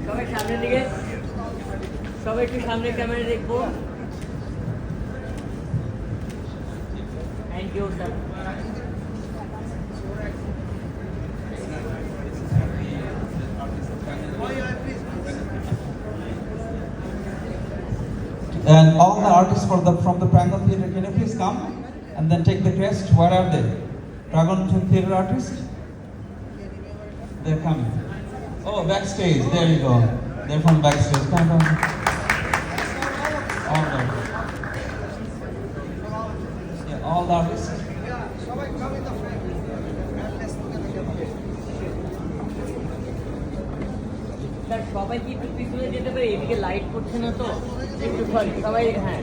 সবাই সামনের দিকে, সবাই একটু সামনে ক্যামেরা দেখবো। Thank you sir. And all the artists from the Prangal Theatre, can you please come and then take the crest? Where are they? Dragon Theatre artists? They're coming. Oh, backstage. There you go. They're from backstage. Come on. All right. Yeah, all the artists. Sir সবাই কি একটু পিছনে যেতে পারে? এদিকে light পড়ছে না তো, একটু সরি সবাই, হ্যাঁ।